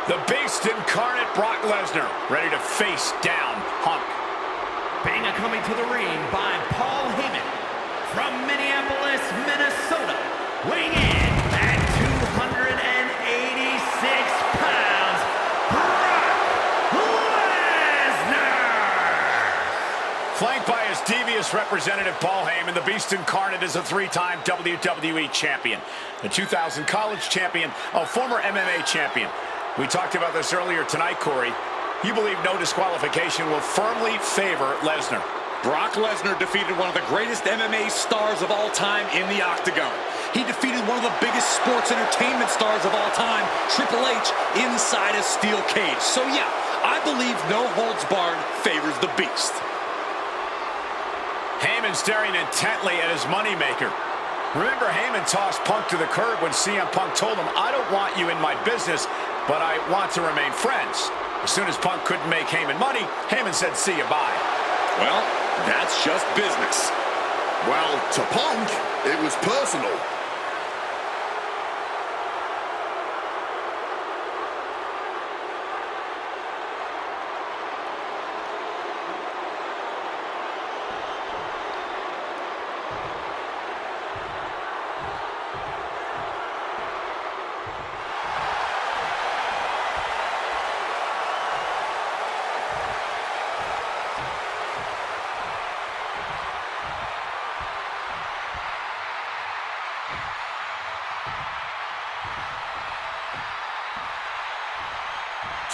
The Beast incarnate Brock Lesnar, ready to face down Punk. Banga coming to the ring by Paul Heyman from Minneapolis, Minnesota, weighing in at 286 pounds, Brock Lesnar! Flanked by his devious representative Paul Heyman, the Beast incarnate is a three-time WWE champion, a 2000 college champion, a former MMA champion. We talked about this earlier tonight, Corey. You believe no disqualification will firmly favor Lesnar. Brock Lesnar defeated one of the greatest MMA stars of all time in the octagon. He defeated one of the biggest sports entertainment stars of all time, Triple H, inside a steel cage. So yeah, I believe no holds barred favors the Beast. Heyman staring intently at his moneymaker. Remember, Heyman tossed Punk to the curb when CM Punk told him, "I don't want you in my business, but I want to remain friends." As soon as Punk couldn't make Heyman money, Heyman said, "See you, bye." Well, that's just business. Well, to Punk, it was personal.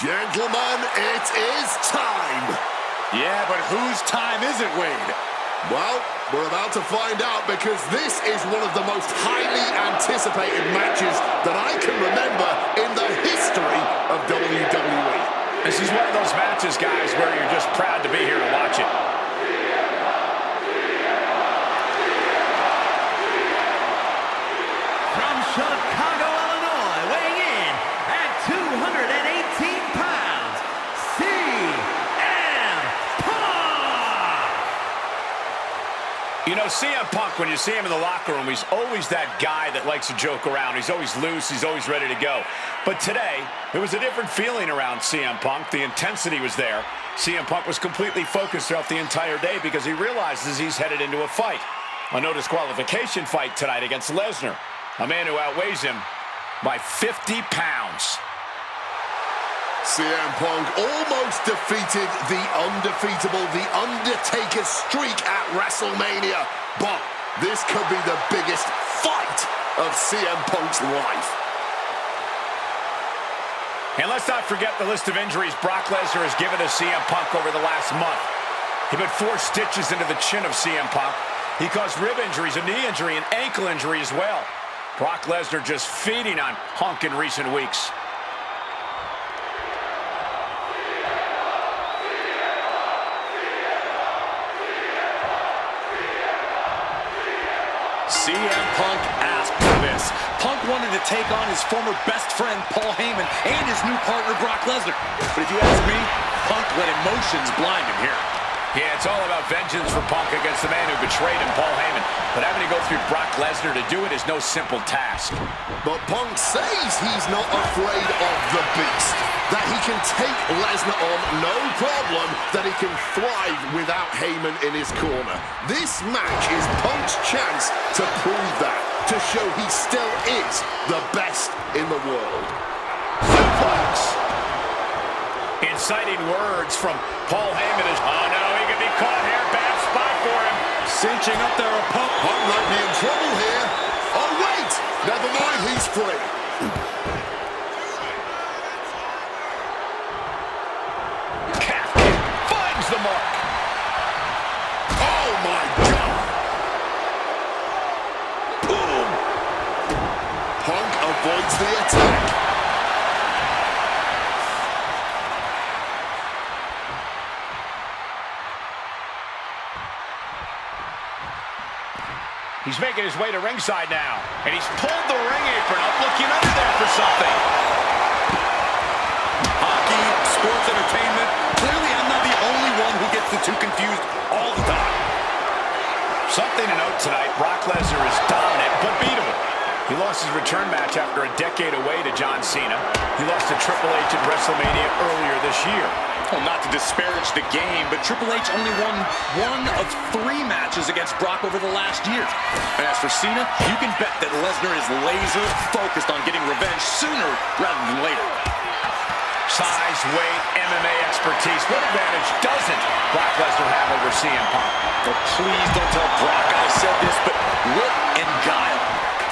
Gentlemen, it is time. Yeah, but whose time is it, Wade? Well, we're about to find out, because this is one of the most highly anticipated matches that I can remember in the history of WWE. This is one of those matches, guys, where you're just proud to be here to watch it. From Chicago, Illinois, weighing in at 218 pounds, CM Punk! You know, CM Punk, when you see him in the locker room, he's always that guy that likes to joke around. He's always loose. He's always ready to go. But today, there was a different feeling around CM Punk. The intensity was there. CM Punk was completely focused throughout the entire day because he realizes he's headed into a fight. A no disqualification fight tonight against Lesnar, a man who outweighs him by 50 pounds. CM Punk almost defeated the undefeatable, The Undertaker's streak at WrestleMania. But this could be the biggest fight of CM Punk's life. And let's not forget the list of injuries Brock Lesnar has given to CM Punk over the last month. He put 4 stitches into the chin of CM Punk. He caused rib injuries, a knee injury, and ankle injury as well. Brock Lesnar just feeding on Punk in recent weeks. CM Punk asked for this. Punk wanted to take on his former best friend, Paul Heyman, and his new partner, Brock Lesnar. But if you ask me, Punk let emotions blind him here. Yeah, it's all about vengeance for Punk against the man who betrayed him, Paul Heyman. But having to go through Brock Lesnar to do it is no simple task. But Punk says he's not afraid of the Beast, that he can take Lesnar on no problem, that he can thrive without Heyman in his corner. This match is Punk's chance to prove that, to show he still is the best in the world. Suplex. Inciting words from Paul Heyman is, oh no, he could be caught here. Bad spot for him. Cinching up there, Punk. Punk might be in trouble here. Oh wait, never mind, he's free. Calf kick finds the mark. Oh my God. Boom. Punk avoids the attack. He's making his way to ringside now. And he's pulled the ring apron up, looking under there for something. Hockey, sports entertainment. Clearly, I'm not the only one who gets the two confused all the time. Something to note tonight, Brock Lesnar is dominant but beatable. He lost his return match after a decade away to John Cena. He lost to Triple H at WrestleMania earlier this year. Well, not to disparage the game, but Triple H only won 1 of 3 matches against Brock over the last year. And as for Cena, you can bet that Lesnar is laser focused on getting revenge sooner rather than later. Size, weight, MMA expertise. What advantage doesn't Brock Lesnar have over CM Punk? But please don't tell Brock I said this, but wit and guile.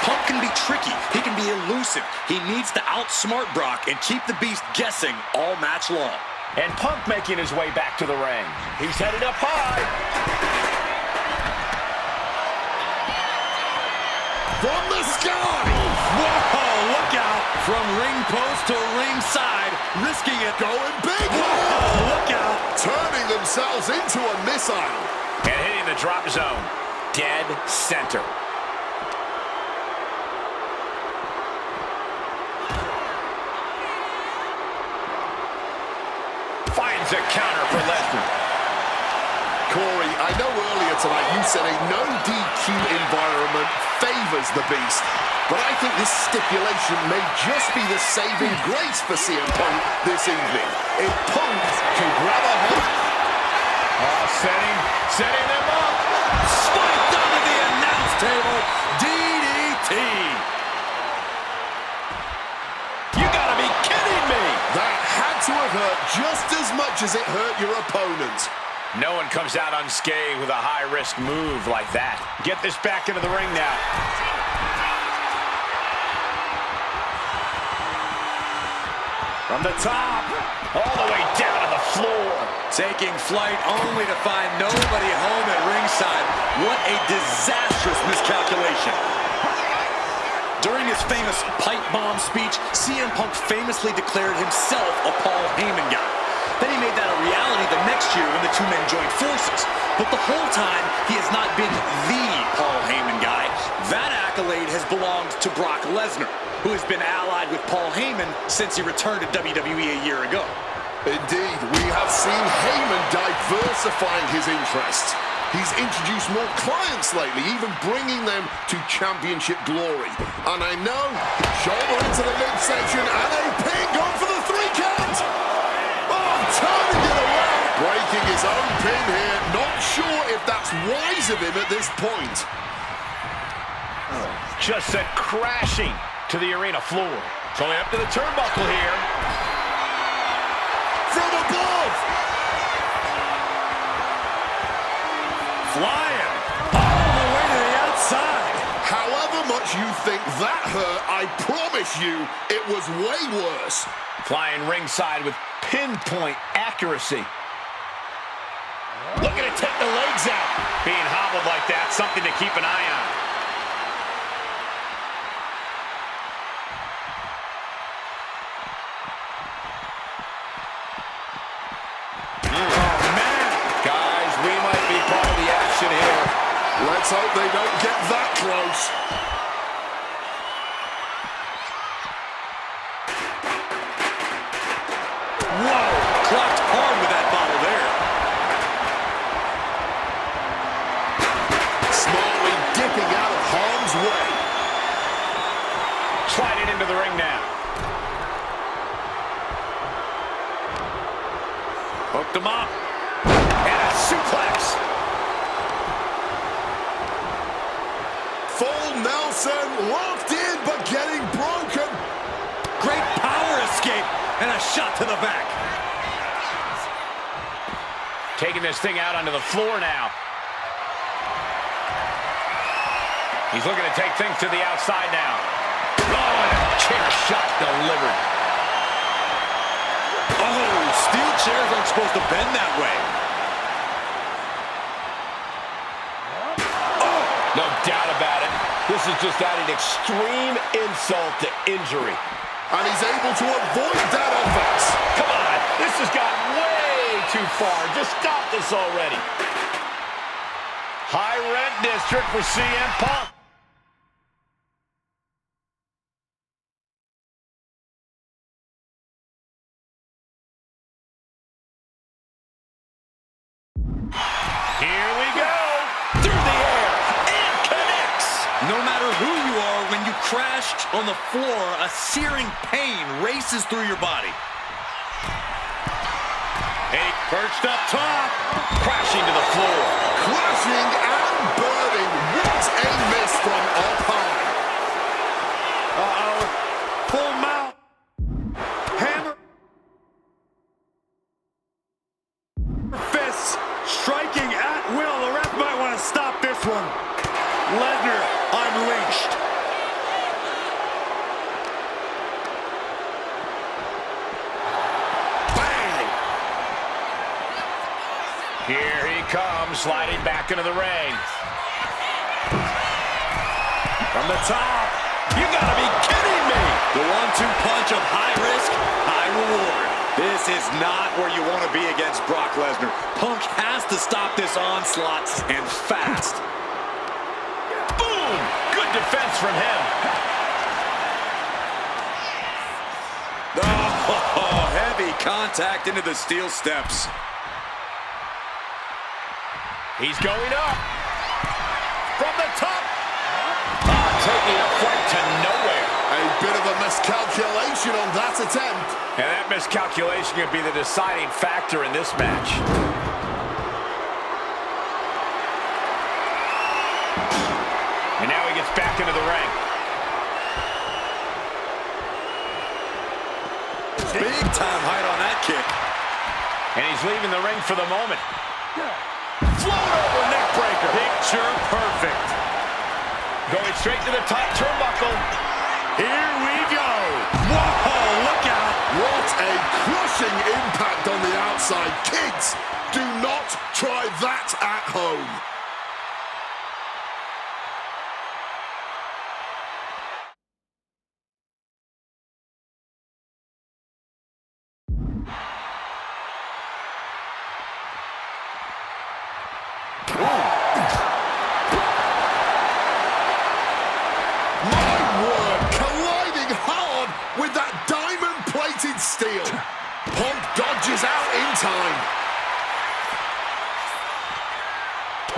Punk can be tricky. He can be elusive. He needs to outsmart Brock and keep the Beast guessing all match long. And Punk making his way back to the ring. He's headed up high. From the sky! Whoa, look out! From ring post to ringside, risking it. Going big! Whoa, look out! Turning themselves into a missile. And hitting the drop zone. Dead center. Finds a counter for Lesnar. Corey, I know earlier tonight you said a no DQ environment favors the Beast, but I think this stipulation may just be the saving grace for CM Punk this evening. If Punk can grab a hold... Setting them up. Spiked under the announce table. DDT. You gotta be kidding me. That had to have hurt just as much as it hurt your opponent. No one comes out unscathed with a high-risk move like that. Get this back into the ring now. From the top, all the way down to the floor. Taking flight only to find nobody home at ringside. What a disastrous miscalculation. During his famous pipe bomb speech, CM Punk famously declared himself a Paul Heyman guy. Then he made that a reality the next year when the two men joined forces. But the whole time, he has not been the Paul Heyman guy. That accolade has belonged to Brock Lesnar, who has been allied with Paul Heyman since he returned to WWE a year ago. Indeed, we have seen Heyman diversifying his interests. He's introduced more clients lately, even bringing them to championship glory. And I know, shoulder into the midsection, and a pin going for the 3 count. Oh, turning it around, breaking his own pin here. Not sure if that's wise of him at this point. Just sent crashing to the arena floor. Going up to the turnbuckle here. From above! Flying all the way to the outside. However much you think that hurt, I promise you it was way worse. Flying ringside with pinpoint accuracy. Looking to take the legs out. Being hobbled like that, something to keep an eye on. Here. Let's hope they don't get that close. Whoa, clocked hard with that bottle there. Smartly dipping out of harm's way. Sliding into the ring now. Hooked him up. And a suplex. Full Nelson, locked in, but getting broken. Great power escape, and a shot to the back. Taking this thing out onto the floor now. He's looking to take things to the outside now. Oh, and a chair shot delivered. Oh, steel chairs aren't supposed to bend that way. Oh, no doubt about it. This is just adding extreme insult to injury. And he's able to avoid that offense. Come on, this has gone way too far. Just stop this already. High rent district for CM Punk. Here we go. Through the air. And connects. No matter who you are, when you crash on the floor, a searing pain races through your body. Hey, perched up top, crashing to the floor. Crashing and burning. What a miss from up high. Uh-oh. Full mount. Hammer. Fists striking at will. The ref might want to stop this one. Lesnar unleashed. Bang! Here he comes, sliding back into the ring. From the top. You gotta be kidding me! The 1-2 punch of high risk, high reward. This is not where you want to be against Brock Lesnar. Punk has to stop this onslaught, and fast. Boom! Good defense from him. Oh, heavy contact into the steel steps. He's going up. From the top. Taking a flight to nowhere. A bit of a miscalculation on that attempt. And that miscalculation could be the deciding factor in this match. And now he gets back into the ring. Big time height on that kick. And he's leaving the ring for the moment. Float over neck breaker. Picture perfect. Going straight to the top turnbuckle. Here we go. Whoa, look out. What a crushing impact on the outside. Kids, do not try that at home. With that diamond-plated steel. Punk dodges out in time.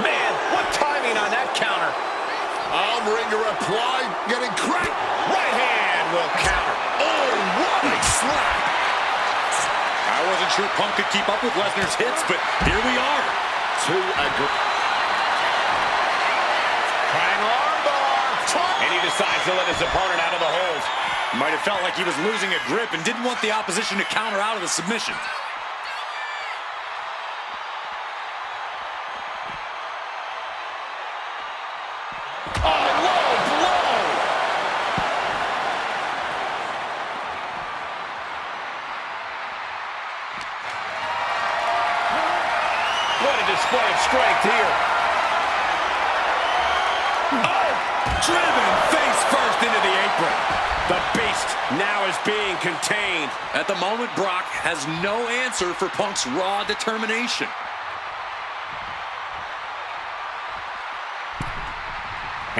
Man, what timing on that counter. Arm wringer applied, getting cracked. Right hand will counter. Oh, what a slap. I wasn't sure Punk could keep up with Lesnar's hits, but here we are. Trying armbar. And he decides to let his opponent out of the hold. Might have felt like he was losing a grip and didn't want the opposition to counter out of the submission. Oh, low blow! What a display of strength here. Oh! Driven face first into the apron. The Beast now is being contained. At the moment, Brock has no answer for Punk's raw determination.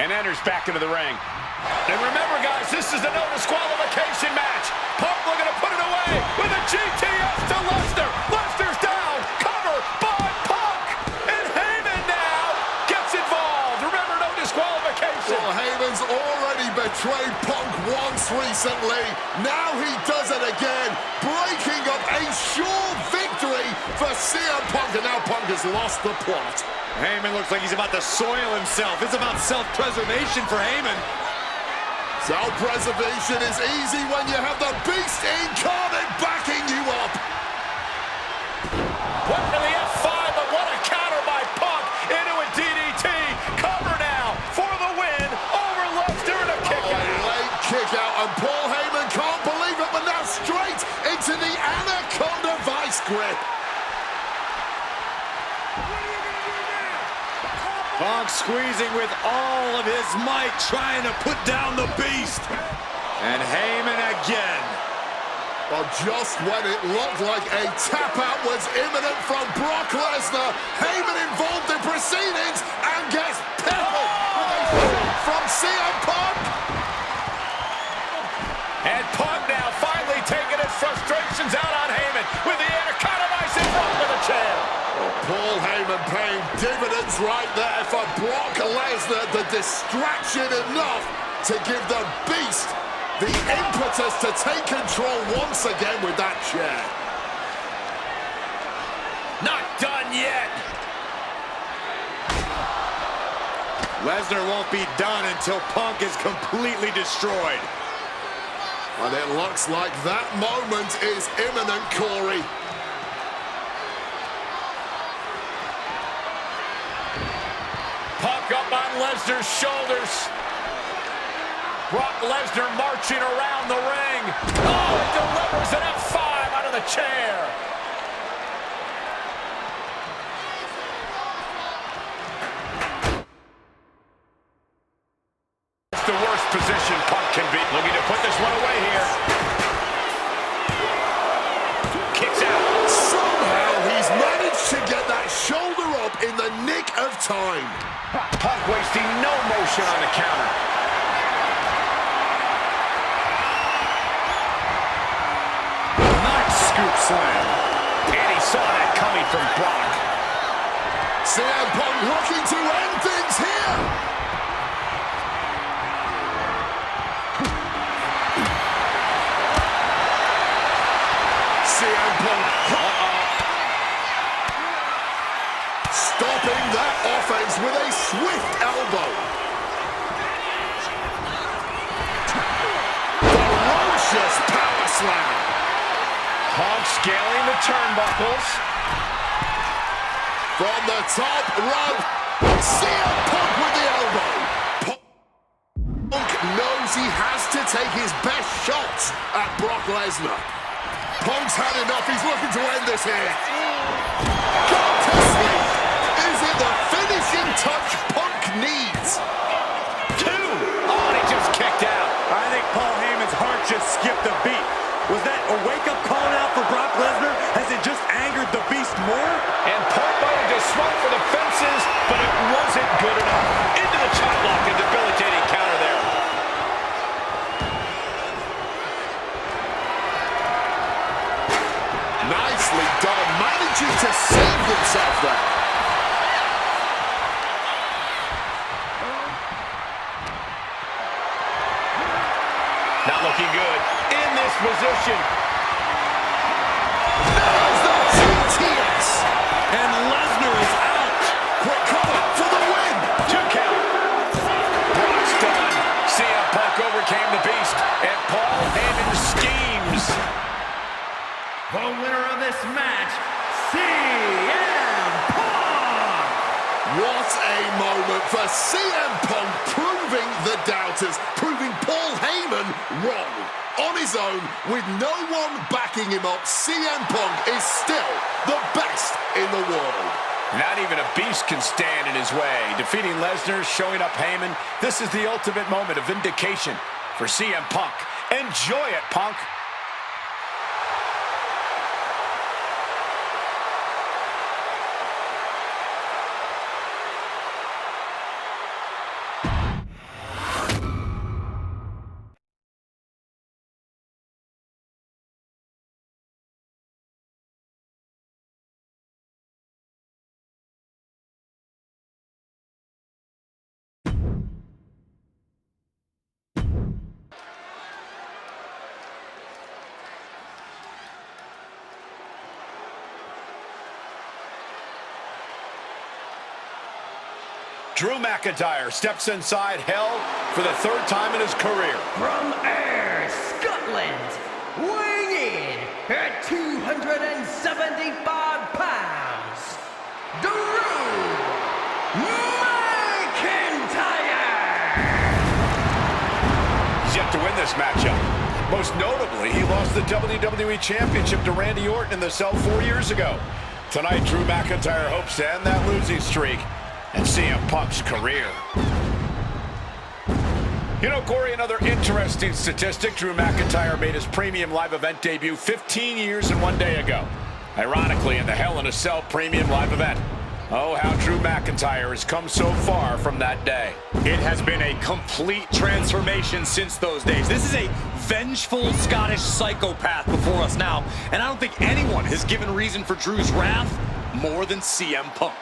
And enters back into the ring. And remember, guys, this is a no disqualification match. Punk looking to put it away with a GTS to Lesnar. Lesnar's down. Cover by Punk. And Heyman now gets involved. Remember, no disqualification. Well, Heyman's already betrayed Punk once recently. Now he does it again, breaking up a sure victory for CM Punk. And now Punk has lost the plot. Heyman looks like he's about to soil himself. It's about self-preservation for Heyman. Self-preservation is easy when you have the Beast incarnate backing you up. Went for the F5, but what a counter by Punk into a DDT. Cover now for the win over Lesnar and a kick out. A late kick out, and Paul Heyman can't believe it, but now straight into the Anaconda Vice grip. Punk squeezing with all of his might, trying to put down the Beast. And Heyman again. Well, just when it looked like a tap-out was imminent from Brock Lesnar, Heyman involved in proceedings and gets peppered with a shot from CM Punk. And Punk now finally taking his frustrations out on Heyman with the Anaconda Vice in front of the chair. Paul Heyman paying dividends right there for Brock Lesnar. The distraction enough to give the Beast the impetus to take control once again with that chair. Not done yet. Lesnar won't be done until Punk is completely destroyed. And it looks like that moment is imminent, Corey. Punk up on Lesnar's shoulders. Brock Lesnar marching around the ring. Oh, it delivers an F5 out of the chair. It's the worst position Punk can be. Looking to put this one away here. Kicks out. Somehow he's managed to get that shoulder up in the nick of time. Punk wasting no motion on the counter. Nice scoop slam. And he saw that coming from Brock. CM Punk looking to end things here. CM Punk. Stopping that offense with a swift elbow. Ferocious power slam. Punk scaling the turnbuckles. From the top rope, CM Punk with the elbow. Punk knows he has to take his best shots at Brock Lesnar. Punk's had enough. He's looking to end this here. Got to sleep. Is it the finishing touch Punk needs? 2. Oh, and he just kicked out. I think Paul Heyman's heart just skipped a beat. Was that a wake-up call now for Brock Lesnar? Has it just angered the Beast more? And Punk wanted to swung for the fences, but it wasn't good enough. Into the chop block, a debilitating counter there. Nicely done. Managing to save himself there. Not looking good. In this position. There's the GTS. And Lesnar is out. Quick cover for the win. 2 count. Brock's done. CM Punk overcame the Beast, and Paul Heyman schemes. The winner of this match, CM Punk! What a moment for CM Punk, proving the doubters, proving Paul Heyman wrong. On his own, with no one backing him up, CM Punk is still the best in the world. Not even a Beast can stand in his way. Defeating Lesnar, showing up Heyman. This is the ultimate moment of vindication for CM Punk. Enjoy it, Punk. Drew McIntyre steps inside hell for the 3rd time in his career. From Ayr, Scotland, weighing in at 275 pounds, Drew McIntyre! He's yet to win this matchup. Most notably, he lost the WWE Championship to Randy Orton in the cell 4 years ago. Tonight, Drew McIntyre hopes to end that losing streak and CM Punk's career. You know, Corey, another interesting statistic. Drew McIntyre made his premium live event debut 15 years and 1 day ago. Ironically, in the Hell in a Cell premium live event. Oh, how Drew McIntyre has come so far from that day. It has been a complete transformation since those days. This is a vengeful Scottish psychopath before us now, and I don't think anyone has given reason for Drew's wrath more than CM Punk.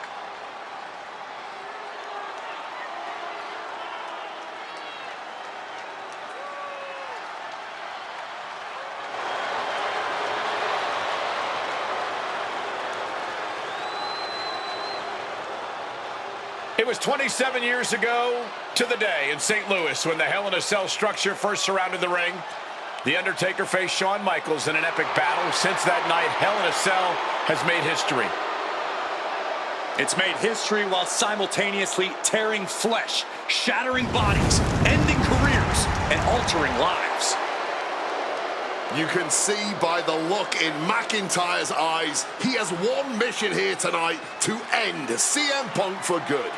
It was 27 years ago to the day in St. Louis when the Hell in a Cell structure first surrounded the ring. The Undertaker faced Shawn Michaels in an epic battle. Since that night, Hell in a Cell has made history. It's made history while simultaneously tearing flesh, shattering bodies, ending careers, and altering lives. You can see by the look in McIntyre's eyes, he has one mission here tonight: to end CM Punk for good.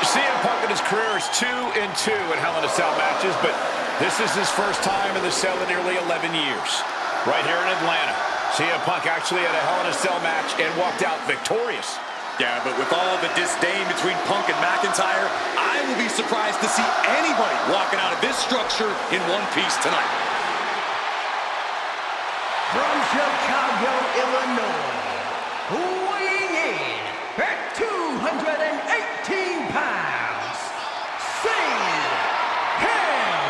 CM Punk in his career is 2-2 in Hell in a Cell matches, but this is his first time in the cell in nearly 11 years. Right here in Atlanta, CM Punk actually had a Hell in a Cell match and walked out victorious. Yeah, but with all the disdain between Punk and McIntyre, I will be surprised to see anybody walking out of this structure in one piece tonight. From Chicago, Illinois, weighing in at 218 pounds, CM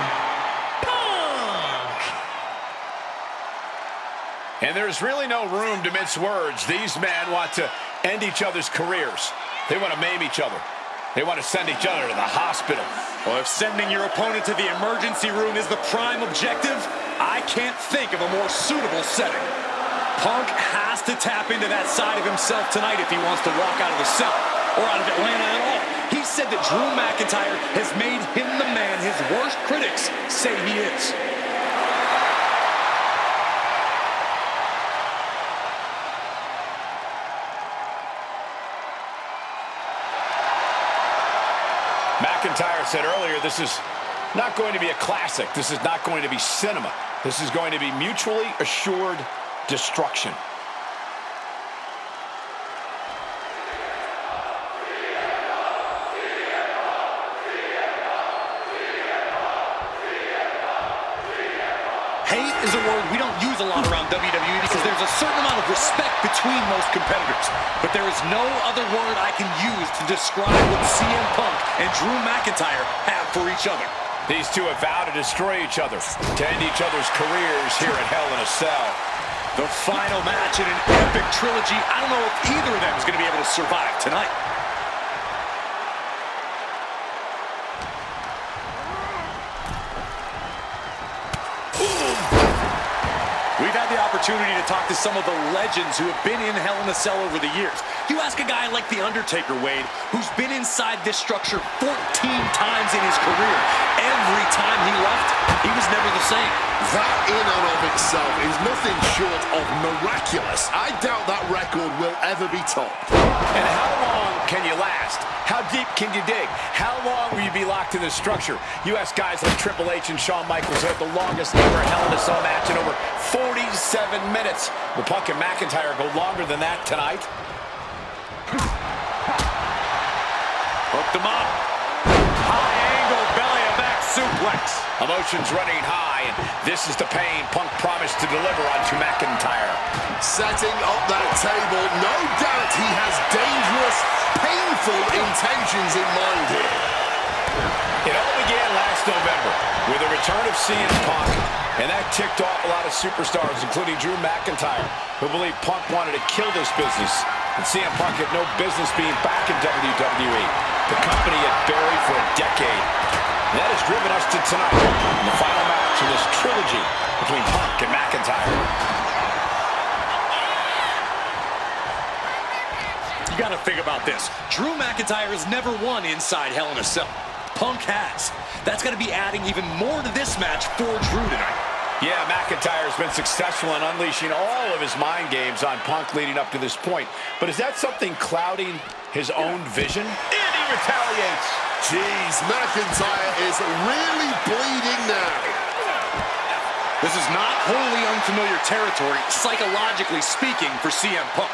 Punk! And there's really no room to mince words. These men want to end each other's careers. They want to maim each other. They want to send each other to the hospital. Well, if sending your opponent to the emergency room is the prime objective, I can't think of a more suitable setting. Punk has to tap into that side of himself tonight if he wants to walk out of the cell, or out of Atlanta at all. He said that Drew McIntyre has made him the man his worst critics say he is. McIntyre said earlier, this is not going to be a classic. This is not going to be cinema. This is going to be mutually assured destruction. Hate is a word we don't use a lot around WWE because there's a certain amount of respect between most competitors. But there is no other word I can use to describe what CM Punk and Drew McIntyre have for each other. These two have vowed to destroy each other, to end each other's careers here at Hell in a Cell. The final match in an epic trilogy. I don't know if either of them is going to be able to survive tonight. We've had the opportunity to talk to some of the legends who have been in Hell in a Cell over the years. You ask a guy like The Undertaker, Wade, who's been inside this structure 14 times in his career. Every time he left, he was never the same. That in and of itself is nothing short of miraculous. I doubt that record will ever be topped. And how long can you last? How deep can you dig? How long will you be locked in this structure? You ask guys like Triple H and Shawn Michaels who had the longest ever Hell in a Cell match in over 47 minutes. Will Punk and McIntyre go longer than that tonight? Hooked him up. High angle belly and back suplex. Emotions running high, and this is the pain Punk promised to deliver onto McIntyre. Setting up that table, no doubt he has dangerous, painful intentions in mind here. It all began last November with the return of CM Punk, and that ticked off a lot of superstars, including Drew McIntyre, who believed Punk wanted to kill this business, and CM Punk had no business being back in WWE. The company had buried for a decade. And that has driven us to tonight, in the final match in this trilogy between Punk and McIntyre. You got to think about this. Drew McIntyre has never won inside Hell in a Cell. Punk has. That's going to be adding even more to this match for Drew tonight. Yeah, McIntyre has been successful in unleashing all of his mind games on Punk leading up to this point. But is that something clouding his own vision? And he retaliates. Jeez, McIntyre is really bleeding now. This is not wholly unfamiliar territory, psychologically speaking, for CM Punk.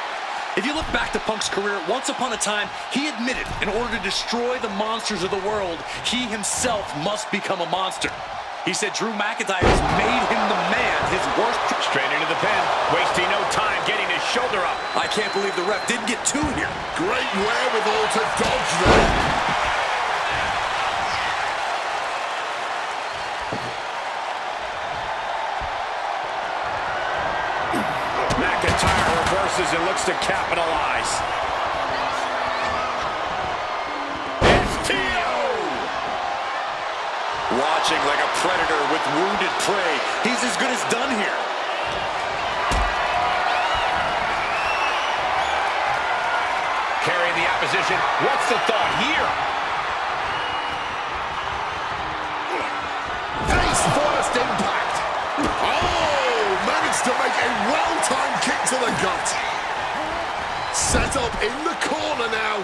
If you look back to Punk's career, once upon a time, he admitted in order to destroy the monsters of the world, he himself must become a monster. He said Drew McIntyre has made him the man, his worst... Straight into the pin, wasting no time getting his shoulder up. I can't believe the ref didn't get two here. Great wherewithal to dodge there. McIntyre reverses and looks to capitalize. Watching like a predator with wounded prey. He's as good as done here. Carrying the opposition. What's the thought here? Face first impact. Oh, managed to make a well-timed kick to the gut. Set up in the corner now.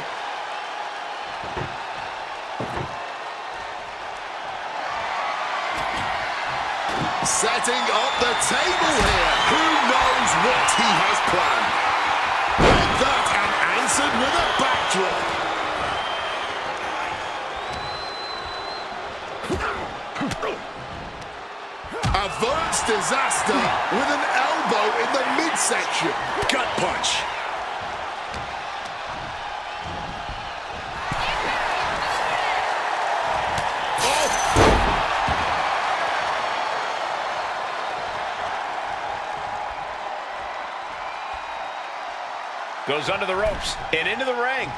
Setting up the table here. Who knows what he has planned? Read that and answered with a backdrop. Averts disaster with an elbow in the midsection. Gut punch. Goes under the ropes and into the ring.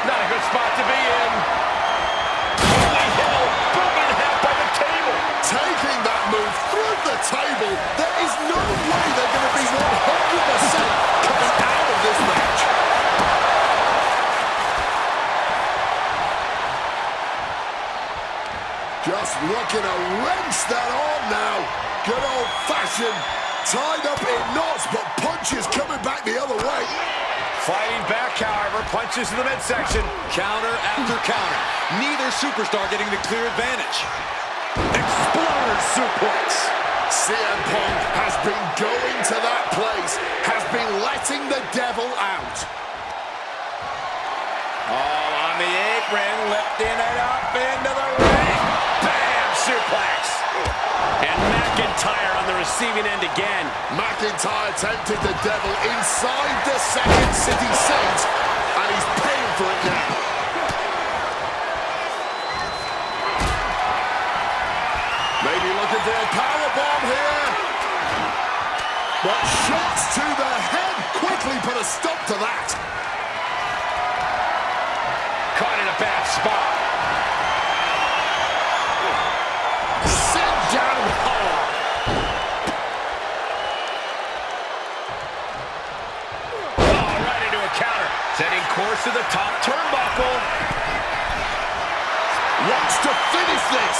Not a good spot to be in. Holy hell, broken in half by the table. Taking that move through the table, there is no way they're going to be 100% coming out of this match. Just looking to wrench that on now. Good old-fashioned, tied up in knots, but punches coming back the other way. Fighting back, however, punches in the midsection. Counter after counter. Neither superstar getting the clear advantage. Exploder suplex. CM Punk has been going to that place, has been letting the devil out. All on the apron, lifting it up into the ring. Bam! Suplex. And McIntyre on the receiving end again. McIntyre tempted the devil inside the Second City Saint, and he's paying for it now. Maybe looking for a powerbomb here. But shots to the head quickly put a stop to that. Caught in a bad spot. Sit down hard. Oh, right into a counter. Setting course to the top turnbuckle. Wants to finish this.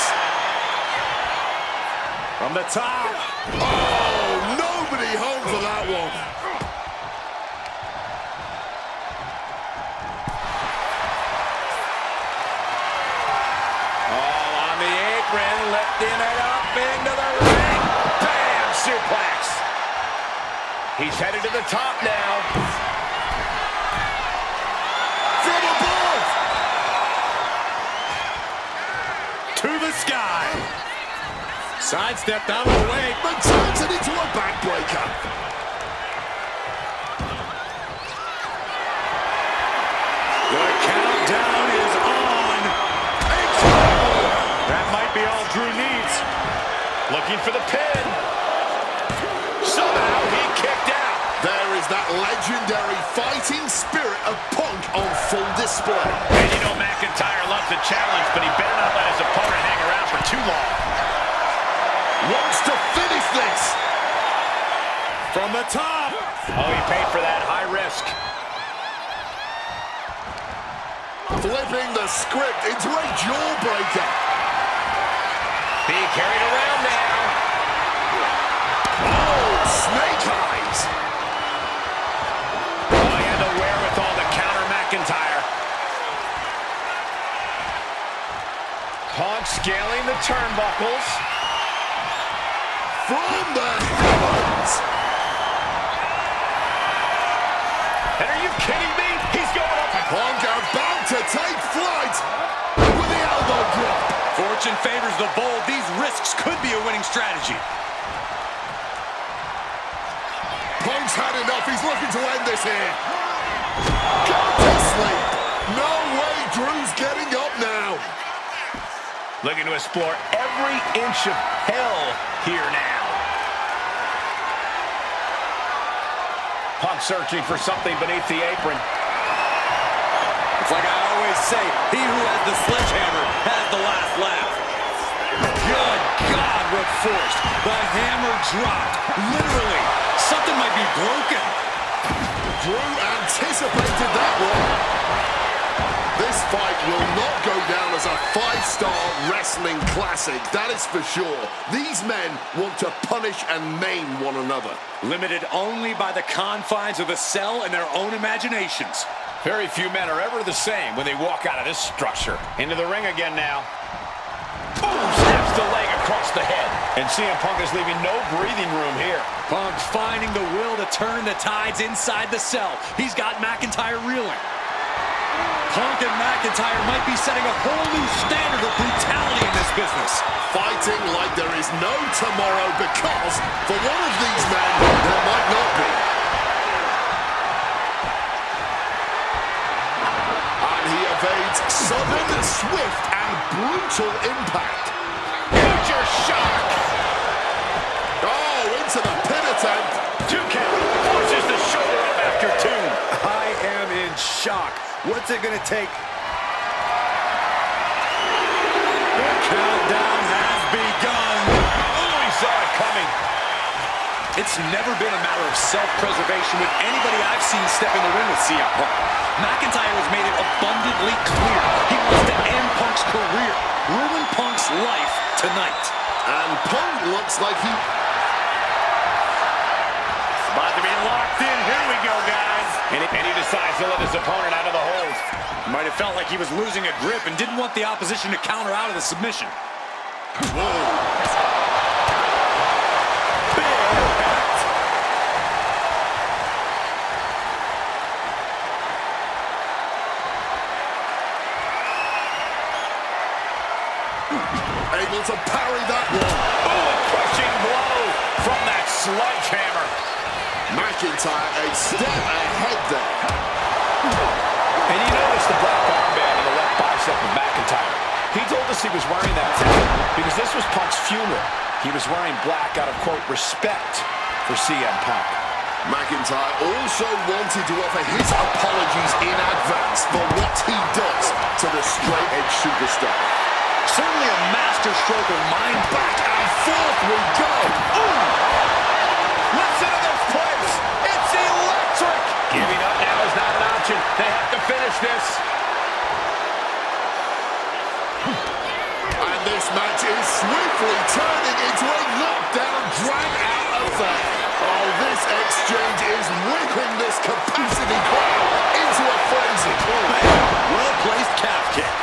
From the top. Oh, nobody home for that one. Lifting it up into the ring. Bam! Suplex. He's headed to the top now. From above. To the sky. Sidestepped out of the way. But turns it into a backbreaker. The countdown is on. That might be all Drew needs. Looking for the pin. Somehow he kicked out. There is that legendary fighting spirit of Punk on full display. And you know McIntyre loves a challenge, but he better not let his opponent hang around for too long. Wants to finish this. From the top. Oh, he paid for that. High risk. Flipping the script into a jawbreaker. Being carried around now. Oh, snake eyes. turnbuckles. From the heavens. And are you kidding me? He's going up. Punk about to take flight with the elbow drop. Fortune favors the bold. These risks could be a winning strategy. Punk's had enough. He's looking to end this here. Go to sleep. No way Drew's getting up now. Looking to explore every inch of hell here now. Punk searching for something beneath the apron. It's like I always say, he who has the sledgehammer has the last laugh. Good God, what force. The hammer dropped. Literally, something might be broken. Drew anticipated that one. This fight will not go down as a 5-star wrestling classic, that is for sure. These men want to punish and maim one another. Limited only by the confines of the cell and their own imaginations. Very few men are ever the same when they walk out of this structure. Into the ring again now. Boom! Snaps the leg across the head. And CM Punk is leaving no breathing room here. Punk's finding the will to turn the tides inside the cell. He's got McIntyre reeling. Punk and McIntyre might be setting a whole new standard of brutality in this business. Fighting like there is no tomorrow because for one of these men, there might not be. And he evades sudden, swift, and brutal impact. Future shock. Oh, into the pin attempt. 2 count. Forces the shoulder up after 2. I am in shock. What's it gonna take? The countdown has begun. Oh, he saw it coming. It's never been a matter of self-preservation with anybody I've seen step in the ring with CM Punk. McIntyre has made it abundantly clear he wants to end Punk's career, ruin Punk's life tonight. And Punk looks like he... About to be locked in. Here we go, guys. And he decides to let his opponent out of the hold. Might have felt like he was losing a grip and didn't want the opposition to counter out of the submission. Whoa. able to parry that one. Oh, a crushing blow from that sledgehammer. McIntyre a step ahead there. And you notice the black armband on the left bicep of McIntyre. He told us he was wearing that because this was Punk's funeral. He was wearing black out of, quote, respect for CM Punk. McIntyre also wanted to offer his apologies in advance for what he does to the straight-edge superstar. Certainly a masterstroke of mind. Back and forth we go. Ooh. Listen to those plays. It's electric. Giving up now is not an option. They have to finish this. And this match is swiftly turning into a knockdown, drag-out affair. Oh, this exchange is whipping this capacity crowd into a frenzy. Well-placed calf kick.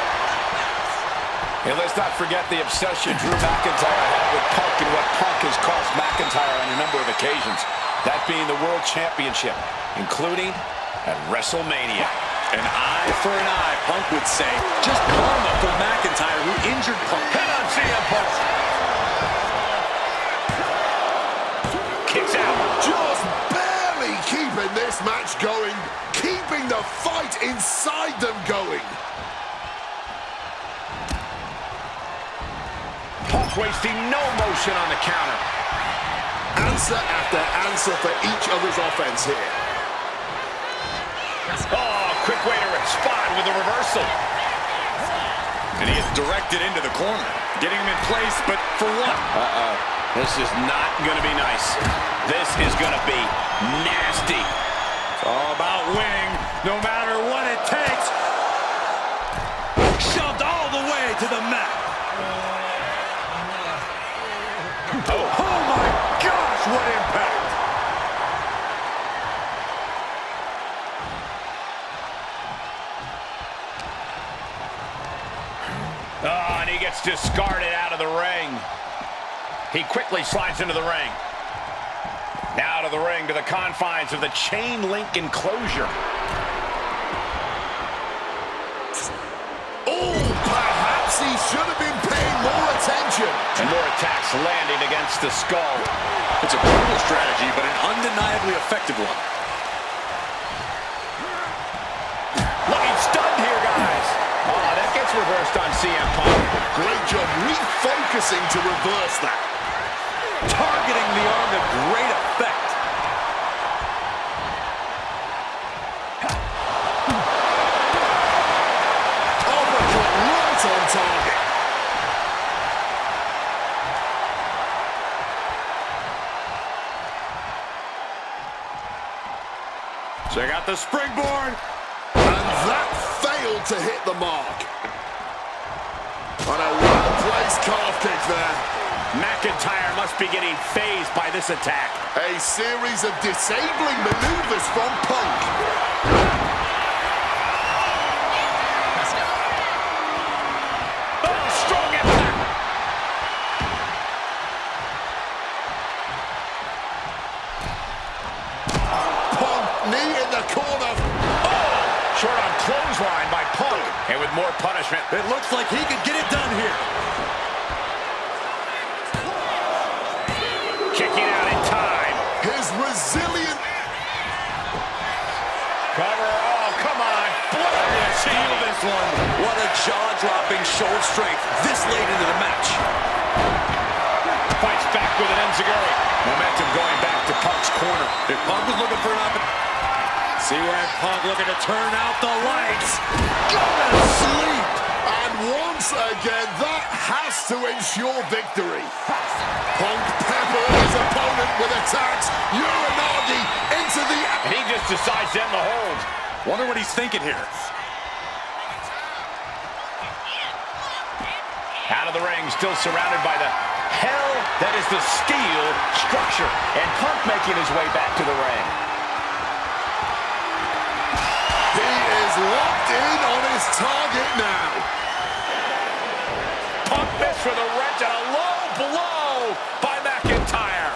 And let's not forget the obsession Drew McIntyre had with Punk and what Punk has cost McIntyre on a number of occasions. That being the World Championship, including at WrestleMania. An eye for an eye, Punk would say. Just karma for McIntyre, who injured Punk. Head on CM Punk. Kicks out. Just barely keeping this match going, keeping the fight inside them going. Punk wasting no motion on the counter. Answer after answer for each other's offense here. Oh, quick way to respond with a reversal. And he is directed into the corner. Getting him in place, but for what? This is not going to be nice. This is going to be nasty. It's all about winning, no matter what it takes. Shoved all the way to the mat. Oh my gosh, what impact! Oh, and he gets discarded out of the ring. He quickly slides into the ring. Now to the ring, to the confines of the chain link enclosure. Oh, perhaps he should have been paying more attention. And more attacks landing against the skull. It's a brutal strategy, but an undeniably effective one. Looking stunned here, guys. Oh, that gets reversed on CM Punk. Great job refocusing to reverse that. Targeting the arm to great effect. Uppercut right on target. Check out the springboard. And that failed to hit the mark. On a well-placed calf kick there. McIntyre must be getting phased by this attack. A series of disabling maneuvers from Punk. Oh, strong impact. Punk, knee in the corner. Short on clothesline by Punk. And with more punishment. It looks like he could get it done here. Kicking out in time. His resilient... Cover. Oh, come on. Steal this one. What a jaw-dropping show of strength this late into the match. Fights back with an enziguri. Momentum going back to Punk's corner. If Punk was looking for an opportunity. CM Punk looking to turn out the lights. Go to sleep. And once again, that has to ensure victory. Punk peppered his opponent with attacks. Uranagi into the... And he just decides to end the hold. Wonder what he's thinking here. Out of the ring, still surrounded by the hell that is the steel structure. And Punk making his way back to the ring. He is locked in on his target now. Punk missed for the wrench and a low blow by McIntyre.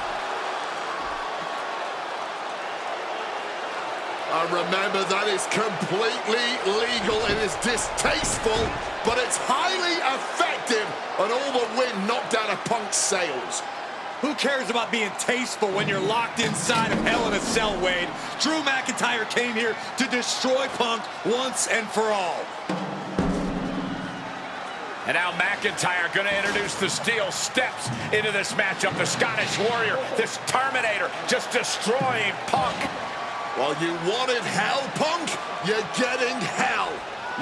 And remember, that is completely legal. It is distasteful, but it's highly effective. And all the wind knocked out of Punk's sails. Who cares about being tasteful when you're locked inside of Hell in a Cell, Wade? Drew McIntyre came here to destroy Punk once and for all. And now McIntyre going to introduce the steel steps into this matchup. The Scottish Warrior, this Terminator, just destroying Punk. Well, you wanted hell, Punk? You're getting hell.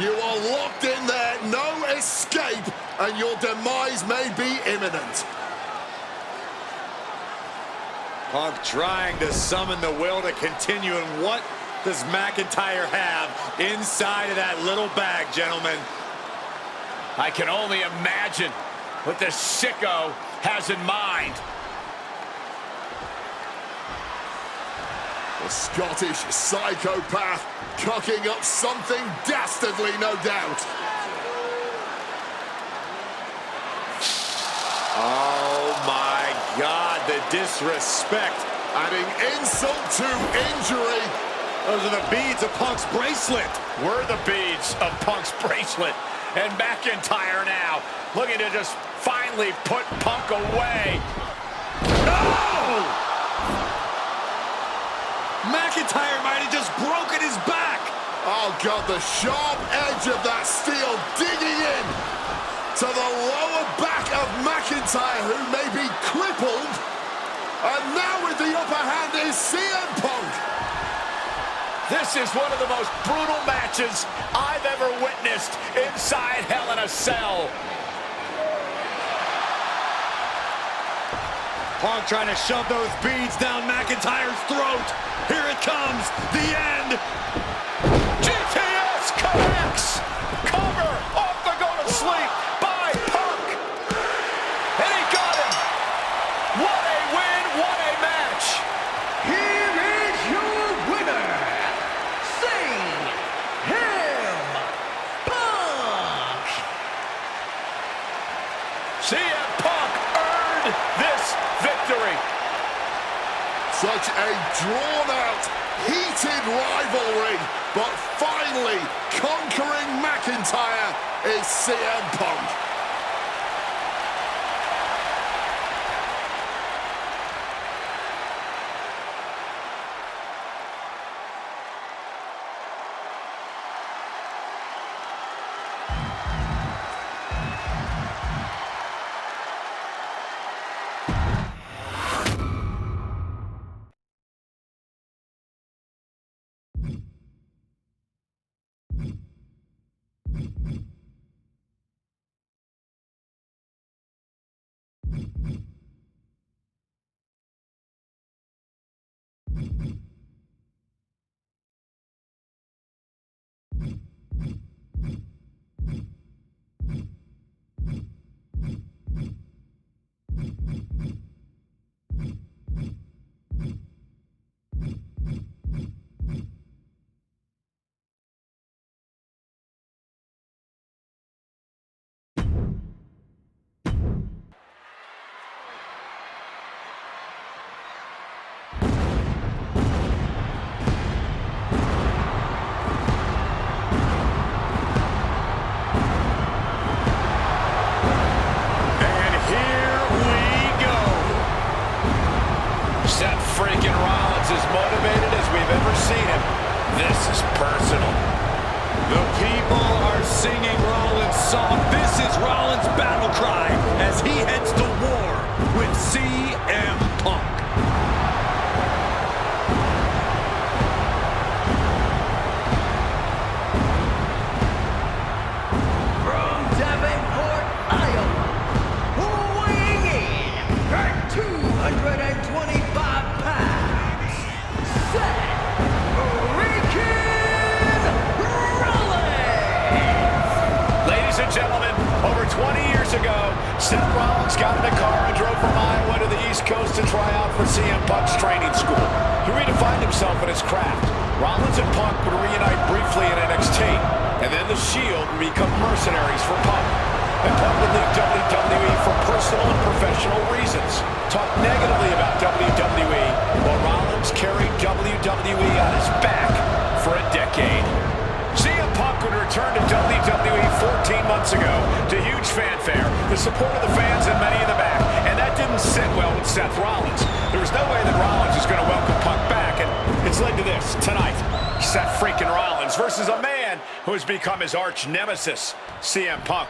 You are locked in there, no escape, and your demise may be imminent. Punk trying to summon the will to continue, and what does McIntyre have inside of that little bag, gentlemen? I can only imagine what this sicko has in mind. The Scottish psychopath cooking up something dastardly, no doubt. Oh my God, the disrespect. Adding insult to injury. Those are the beads of Punk's bracelet. Were the beads of Punk's bracelet. And McIntyre now looking to just finally put Punk away. No! McIntyre might have just broken his back. Oh, God, the sharp edge of that steel digging in to the lower back of McIntyre, who may be crippled. And now with the upper hand is CM Punk. This is one of the most brutal matches I've ever witnessed inside Hell in a Cell. Punk trying to shove those beads down McIntyre's throat. Here it comes, the end. GTS connects. Cover off the go to sleep by Punk. And he got him. What a win, what a match. Here is your winner, CM Punk. Such a drawn-out, heated rivalry, but finally conquering McIntyre is CM Punk. Freaking Rollins as motivated as we've ever seen him. This is personal. The people are singing Rollins' song. This is Rollins' battle cry as he heads to war with CM Punk. From Davenport, Iowa, weighing in at 225 pounds, Seth freaking Rollins! Ladies and gentlemen, over 20 years ago, Seth Rollins got in a car and drove from Iowa to the East Coast to try out for CM Punk's training school. He redefined himself in his craft. Rollins and Punk would reunite briefly in NXT, and then the Shield would become mercenaries for Punk. And Punk would leave WWE for personal and professional reasons. Talk negatively about WWE, while Rollins carried WWE on his back for a decade. CM Punk would return to WWE 14 months ago to huge fanfare, the support of the fans and many in the back, and that didn't sit well with Seth Rollins. There was no way that Rollins was going to welcome Punk back, and it's led to this tonight. Seth freaking Rollins versus a man who has become his arch nemesis, CM Punk.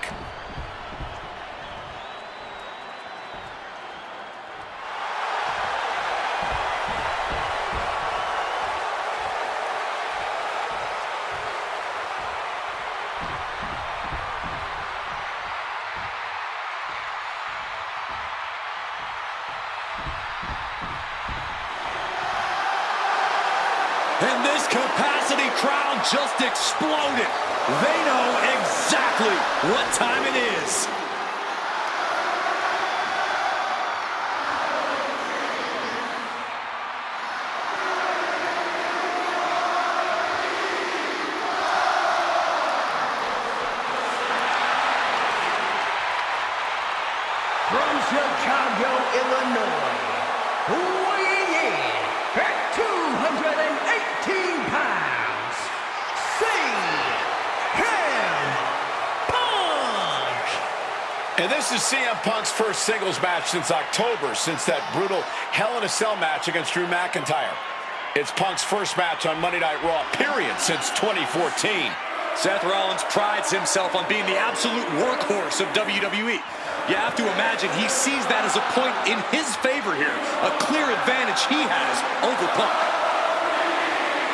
And this capacity crowd just exploded. They know exactly what time it is. From Chicago, Illinois, weighing in at 218 pounds, CM Punk! And this is CM Punk's first singles match since October, since that brutal Hell in a Cell match against Drew McIntyre. It's Punk's first match on Monday Night Raw, period, since 2014. Seth Rollins prides himself on being the absolute workhorse of WWE. You have to imagine he sees that as a point in his favor here, a clear advantage he has over Punk.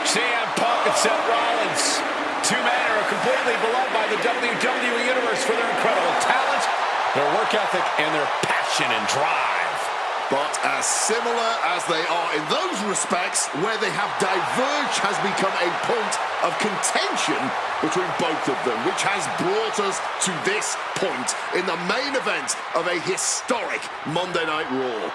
CM Punk and Seth Rollins, two men who are completely beloved by the WWE Universe for their incredible talent, their work ethic, and their passion and drive. But as similar as they are in those respects, where they have diverged has become a point of contention between both of them, which has brought us to this point in the main event of a historic Monday Night Raw.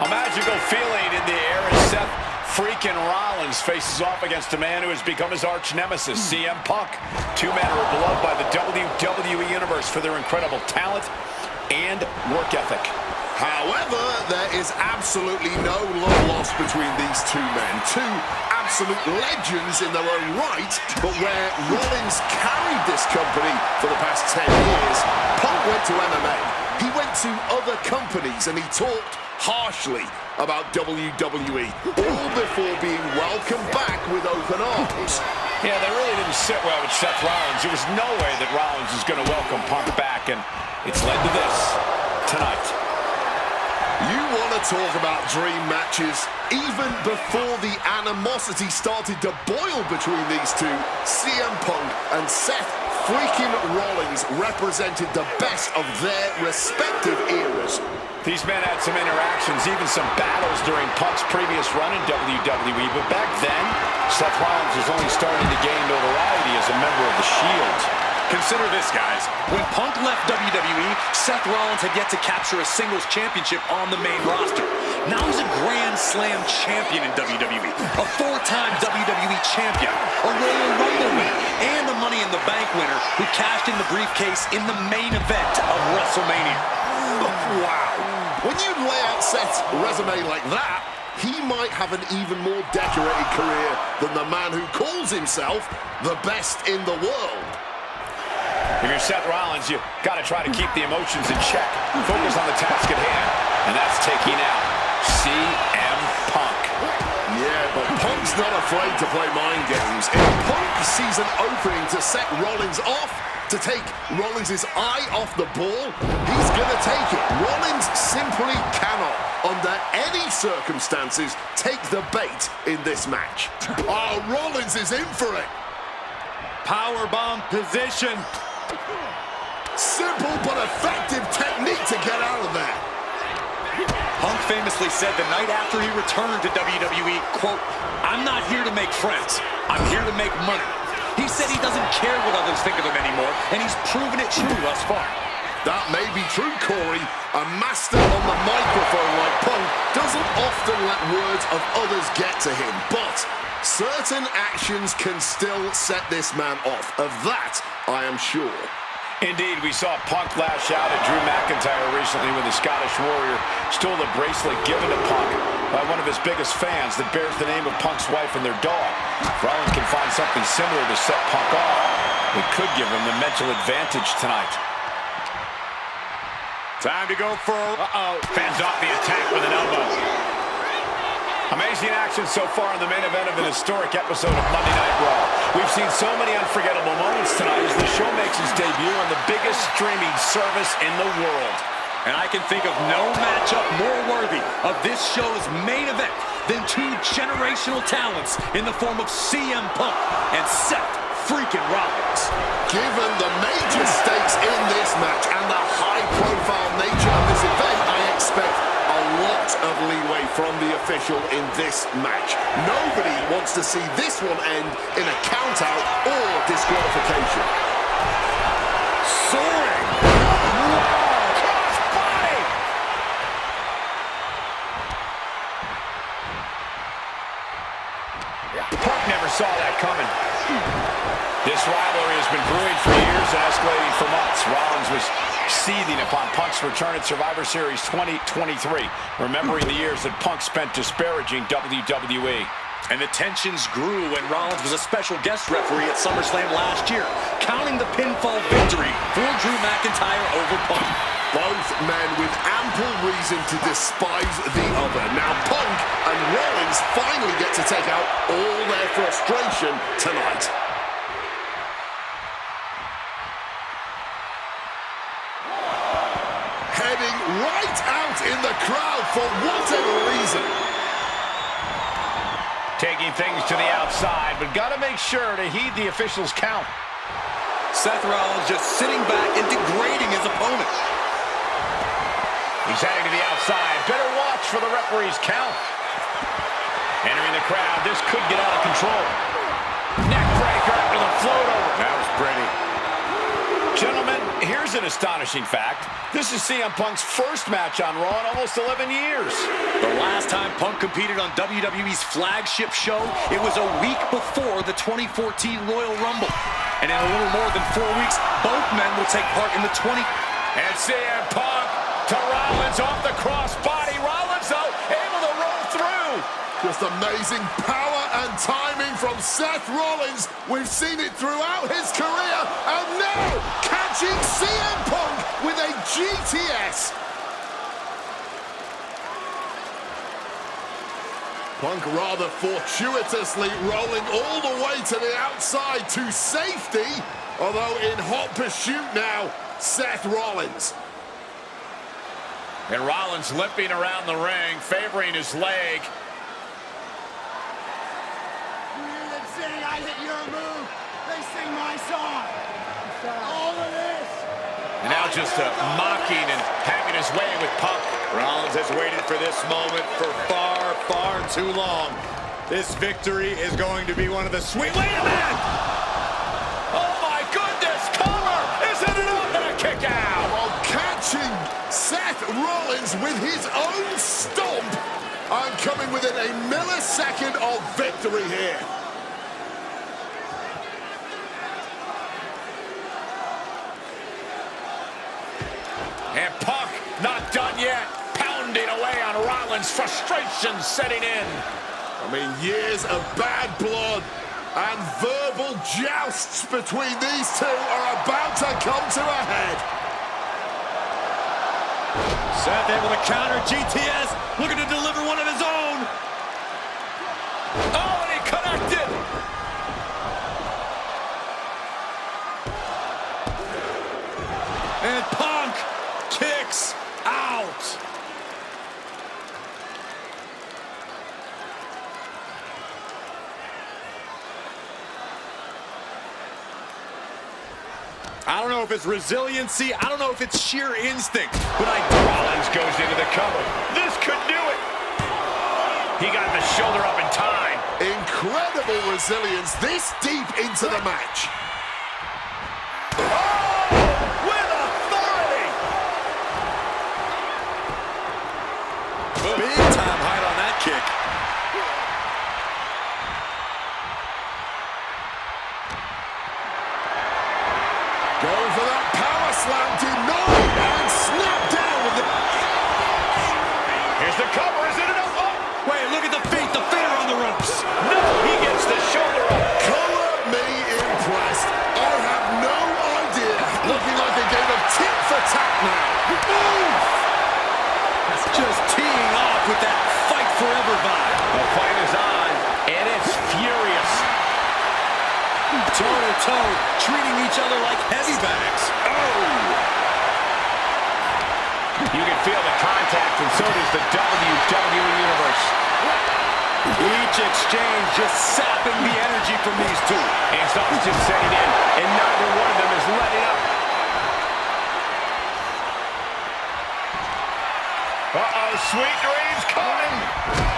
A magical feeling in the air as Seth freaking Rollins faces off against a man who has become his arch nemesis, CM Punk. Two men who are beloved by the WWE Universe for their incredible talent and work ethic. However, there is absolutely no love lost between these two men. Two absolute legends in their own right, but where Rollins carried this company for the past 10 years, Punk went to MMA. He went to other companies and he talked harshly about WWE, all before being welcomed back with open arms. Yeah, they really didn't sit well with Seth Rollins. There was no way that Rollins was going to welcome Punk back, and it's led to this tonight. You want to talk about dream matches? Even before the animosity started to boil between these two, CM Punk and Seth freaking Rollins represented the best of their respective eras. These men had some interactions, even some battles during Punk's previous run in WWE, but back then, Seth Rollins was only starting to gain notoriety as a member of the Shield. Consider this, guys. When Punk left WWE, Seth Rollins had yet to capture a singles championship on the main roster. Now he's a Grand Slam champion in WWE, a four-time WWE champion, a Royal Rumble winner, and a Money in the Bank winner who cashed in the briefcase in the main event of WrestleMania. Wow. When you lay out Seth's resume like that, he might have an even more decorated career than the man who calls himself the best in the world. If you're Seth Rollins, you got to try to keep the emotions in check. Focus on the task at hand, and that's taking out CM Punk. Yeah, but Punk's not afraid to play mind games. If Punk sees an opening to set Rollins off, to take Rollins' eye off the ball, he's going to take it. Rollins simply cannot, under any circumstances, take the bait in this match. Oh, Rollins is in for it. Powerbomb position. Simple but effective technique to get out of there. Punk famously said the night after he returned to WWE, quote, "I'm not here to make friends. I'm here to make money." He said he doesn't care what others think of him anymore, and he's proven it true thus far. That may be true, Corey. A master on the microphone like Punk doesn't often let words of others get to him, but certain actions can still set this man off. Of that, I am sure. Indeed, we saw Punk lash out at Drew McIntyre recently when the Scottish Warrior stole the bracelet given to Punk by one of his biggest fans that bears the name of Punk's wife and their dog. If Rollins can find something similar to set Punk off, it could give him the mental advantage tonight. Time to go for... Fends off the attack with an elbow. Amazing action so far in the main event of an historic episode of Monday Night Raw. We've seen so many unforgettable moments tonight as the show makes its debut on the biggest streaming service in the world. And I can think of no matchup more worthy of this show's main event than two generational talents in the form of CM Punk and Seth freaking Rollins. Given the major stakes in this match and the high-profile nature of this event, I expect a lot of leeway from the official in this match. Nobody wants to see this one end in a count-out or disqualification. Soaring! Crossbody! Punk never saw that coming. This rivalry has been brewing for years and escalating for months. Rollins was seething upon Punk's return at Survivor Series 2023, remembering the years that Punk spent disparaging WWE. And the tensions grew when Rollins was a special guest referee at SummerSlam last year, counting the pinfall victory for Drew McIntyre over Punk. Both men with ample reason to despise the other. Now Punk and Rollins finally get to take out all their frustration tonight. Heading right out in the crowd for whatever reason. Taking things to the outside, but got to make sure to heed the official's count. Seth Rollins just sitting back and degrading his opponent. He's heading to the outside. Better watch for the referee's count. Entering the crowd, this could get out of control. Neck breaker with a float over. That was pretty. Gentlemen, here's an an astonishing fact. This is CM Punk's first match on Raw in almost 11 years. The last time Punk competed on WWE's flagship show, it was a week before the 2014 Royal Rumble. And in a little more than 4 weeks, both men will take part in the And CM Punk to Rollins off the crossbody. Rollins, though, able to roll through. Just amazing power and timing from Seth Rollins. We've seen it throughout his career, and now catching CM Punk with a GTS. Punk rather fortuitously rolling all the way to the outside to safety, although in hot pursuit now, Seth Rollins. And Rollins limping around the ring, favoring his leg. I hit your move. They sing my song. All of this. And now just mocking and having his way with Punk. Rollins has waited for this moment for far, far too long. This victory is going to be one of the sweet... Wait a minute! Oh my goodness! Cover! Isn't it up? And a kick out! While catching Seth Rollins with his own stomp. I'm coming within a millisecond of victory here. And Punk not done yet. Pounding away on Rollins. Frustration setting in. I mean, years of bad blood and verbal jousts between these two are about to come to a head. Seth able to counter GTS, looking to deliver one of his own. Oh, and he connected. And Punk kicks out. I don't know if it's resiliency, I don't know if it's sheer instinct, but Rollins goes into the cover. This could do it. He got the shoulder up in time. Incredible resilience this deep into the match. With authority. big time height on that kick. Going for that power slam, denied and snapped down with the... Here's the cover, is it enough? Oh. Wait, look at the feet, the fear on the ropes. No, he gets the shoulder up. Color me impressed. I have no idea. Looking like a game of tit for tat now. Oof. That's just teeing off with that fight forever vibe. The fight is on, and it's furious. Toe-to-toe, treating each other like heavy bags. You can feel the contact, and so does the WWE Universe. Each exchange just sapping the energy from these two. Exhaustion setting in, and neither one of them is letting up. Uh-oh, sweet dreams coming.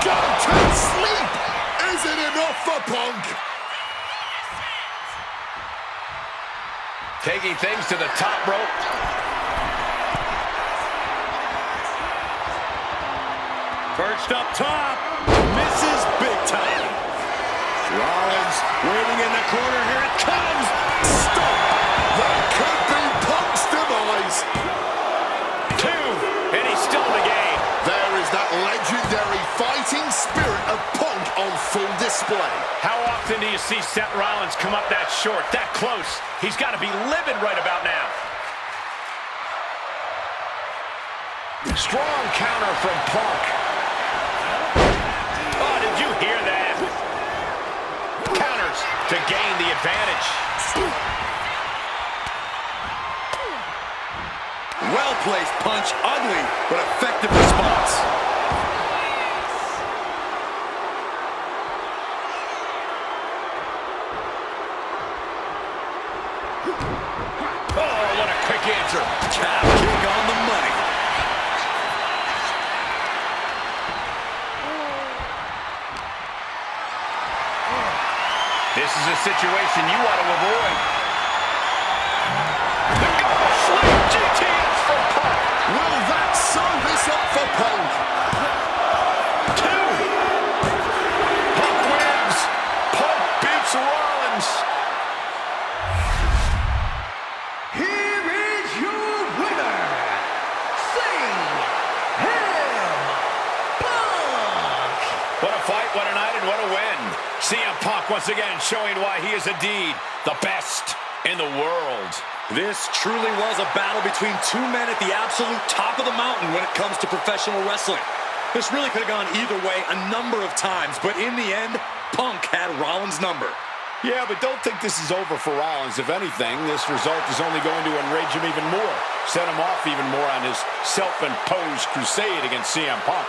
Go to sleep. Is it enough for Punk? Taking things to the top rope. Perched up top, misses big time. Rollins waiting in the corner, here it comes. Stop. That could be Punk's demise. 2, and he's still in the game. There is that legendary fighting spirit of Punk on full display. How often do you see Seth Rollins come up that short, that close? He's got to be livid right about now. Strong counter from Punk. Oh, did you hear that? Counters to gain the advantage. Well-placed punch, ugly, but effective response. Oh, what a quick answer. Calf kick on the money. This is a situation you want to avoid. The double slam. once again showing why he is indeed the best in the world. This truly was a battle between two men at the absolute top of the mountain when it comes to professional wrestling. This really could have gone either way a number of times, but in the end, Punk had Rollins' number. Yeah, but don't think this is over for Rollins. If anything, this result is only going to enrage him even more, set him off even more on his self-imposed crusade against CM Punk.